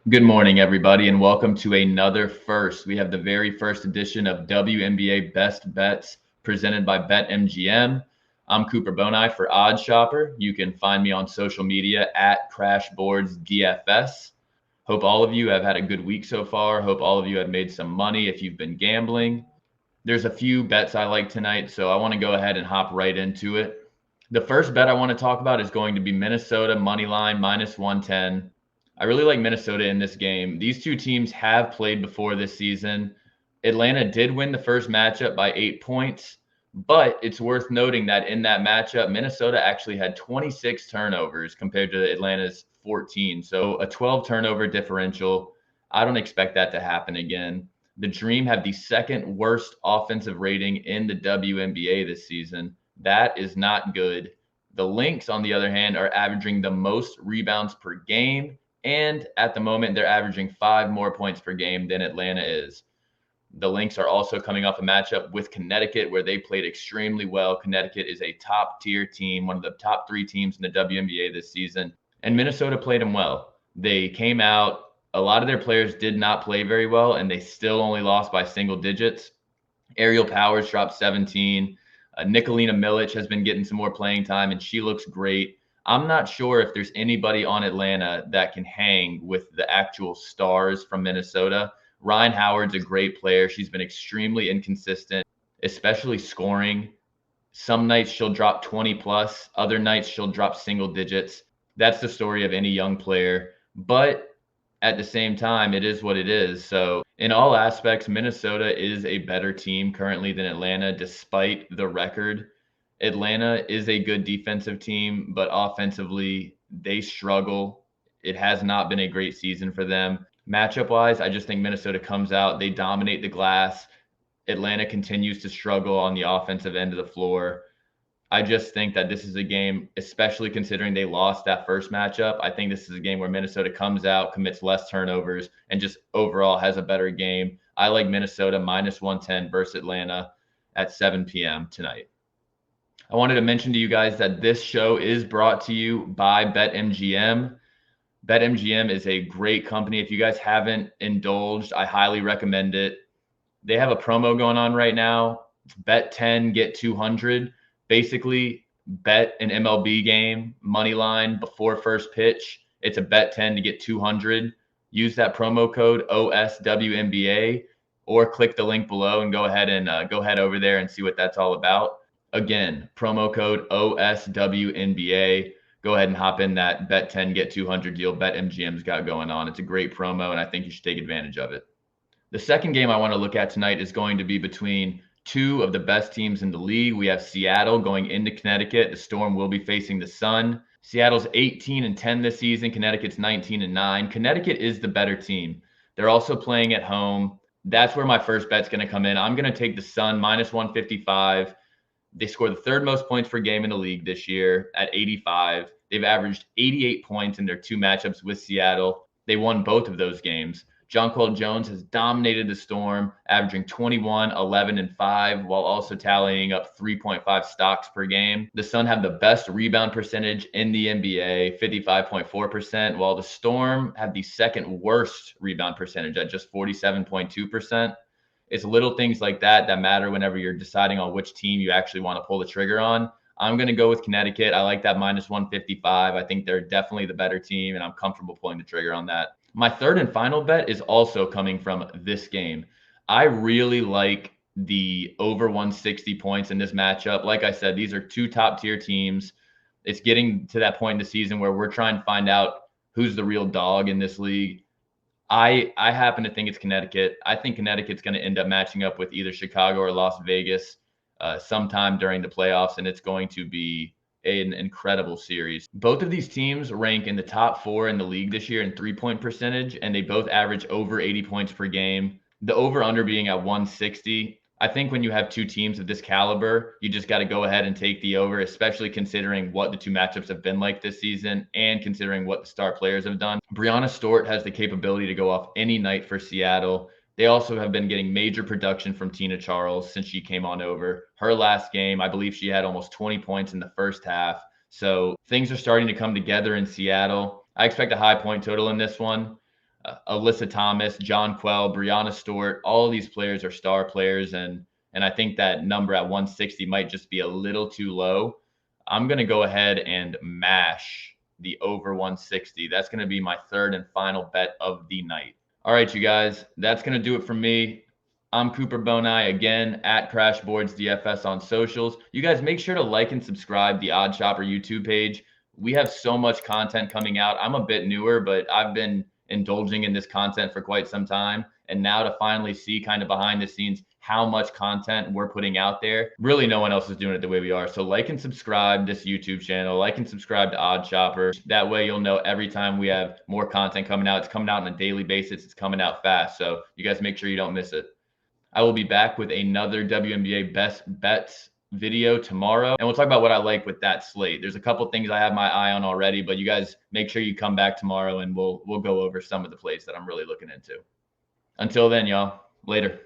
Good morning, everybody, and welcome to another first. We have the very first edition of WNBA Best Bets presented by BetMGM. I'm Cooper Bonai for Odd Shopper. You can find me on social media at CrashboardsDFS. Hope all of you have had a good week so far. Hope all of you have made some money if you've been gambling. There's a few bets I like tonight, so I want to go ahead and hop right into it. The first bet I want to talk about is going to be Minnesota money line minus 110. I really like Minnesota in this game. These two teams have played before this season. Atlanta did win the first matchup by 8 points, but it's worth noting that in that matchup, Minnesota actually had 26 turnovers compared to Atlanta's 14. So a 12 turnover differential. I don't expect that to happen again. The Dream have the second worst offensive rating in the WNBA this season. That is not good. The Lynx, on the other hand, are averaging the most rebounds per game. And at the moment, they're averaging 5 more points per game than Atlanta is. The Lynx are also coming off a matchup with Connecticut where they played extremely well. Connecticut is a top tier team, one of the top 3 teams in the WNBA this season. And Minnesota played them well. They came out, a lot of their players did not play very well, and they still only lost by single digits. Ariel Powers dropped 17. Nicolina Milic has been getting some more playing time, and she looks great. I'm not sure if there's anybody on Atlanta that can hang with the actual stars from Minnesota. Ryan Howard's a great player. She's been extremely inconsistent, especially scoring. Some nights she'll drop 20 plus, other nights she'll drop single digits. That's the story of any young player. But at the same time, it is what it is. So, in all aspects, Minnesota is a better team currently than Atlanta, despite the record. Atlanta is a good defensive team, but offensively, they struggle. It has not been a great season for them. Matchup wise, I just think Minnesota comes out, they dominate the glass. Atlanta continues to struggle on the offensive end of the floor. I just think that this is a game, especially considering they lost that first matchup. I think this is a game where Minnesota comes out, commits less turnovers, and just overall has a better game. I like Minnesota minus 110 versus Atlanta at 7 p.m. tonight. I wanted to mention to you guys that this show is brought to you by BetMGM. BetMGM is a great company. If you guys haven't indulged, I highly recommend it. They have a promo going on right now. Bet 10, get 200. Basically, bet an MLB game, money line before first pitch. It's a bet 10 to get 200. Use that promo code OSWNBA or click the link below and go ahead over there and see what that's all about. Again, promo code OSWNBA. Go ahead and hop in that bet 10, get 200 deal BetMGM's got going on. It's a great promo, and I think you should take advantage of it. The second game I want to look at tonight is going to be between two of the best teams in the league. We have Seattle going into Connecticut. The Storm will be facing the Sun. Seattle's 18-10 this season. Connecticut's 19-9. Connecticut is the better team. They're also playing at home. That's where my first bet's going to come in. I'm going to take the Sun minus 155. They score the third most points per game in the league this year at 85. They've averaged 88 points in their 2 matchups with Seattle. They won both of those games. Jonquel Jones has dominated the Storm, averaging 21, 11, and 5, while also tallying up 3.5 stocks per game. The Sun have the best rebound percentage in the NBA, 55.4%, while the Storm have the second worst rebound percentage at just 47.2%. It's little things like that that matter whenever you're deciding on which team you actually want to pull the trigger on. I'm going to go with Connecticut. I like that minus 155. I think they're definitely the better team, and I'm comfortable pulling the trigger on that. My third and final bet is also coming from this game. I really like the over 160 points in this matchup. Like I said, these are 2 top-tier teams. It's getting to that point in the season where we're trying to find out who's the real dog in this league. I happen to think it's Connecticut. I think Connecticut's going to end up matching up with either Chicago or Las Vegas sometime during the playoffs, and it's going to be an incredible series. Both of these teams rank in the top 4 in the league this year in 3-point percentage, and they both average over 80 points per game. The over-under being at 160. I think when you have 2 teams of this caliber, you just got to go ahead and take the over, especially considering what the 2 matchups have been like this season and considering what the star players have done. Breanna Stewart has the capability to go off any night for Seattle. They also have been getting major production from Tina Charles since she came on over. Her last game, I believe she had almost 20 points in the first half. So things are starting to come together in Seattle. I expect a high point total in this one. Alyssa Thomas, John Quell, Brianna Stewart. All these players are star players, and I think that number at 160 might just be a little too low. I'm going to go ahead and mash the over 160. That's going to be my third and final bet of the night. All right, you guys, that's going to do it for me. I'm Cooper Bonai, again, at Crashboards DFS on socials. You guys make sure to like and subscribe the Odd Shopper YouTube page. We have so much content coming out. I'm a bit newer, but I've been indulging in this content for quite some time. And now to finally see kind of behind the scenes how much content we're putting out there, really no one else is doing it the way we are. So like and subscribe this YouTube channel, like and subscribe to Odd Shopper. That way you'll know every time we have more content coming out. It's coming out on a daily basis. It's coming out fast. So you guys make sure you don't miss it. I will be back with another WNBA best bets video tomorrow, and we'll talk about what I like with that slate. There's a couple things I have my eye on already, but you guys make sure you come back tomorrow and we'll go over some of the plays that I'm really looking into. Until then, y'all, later.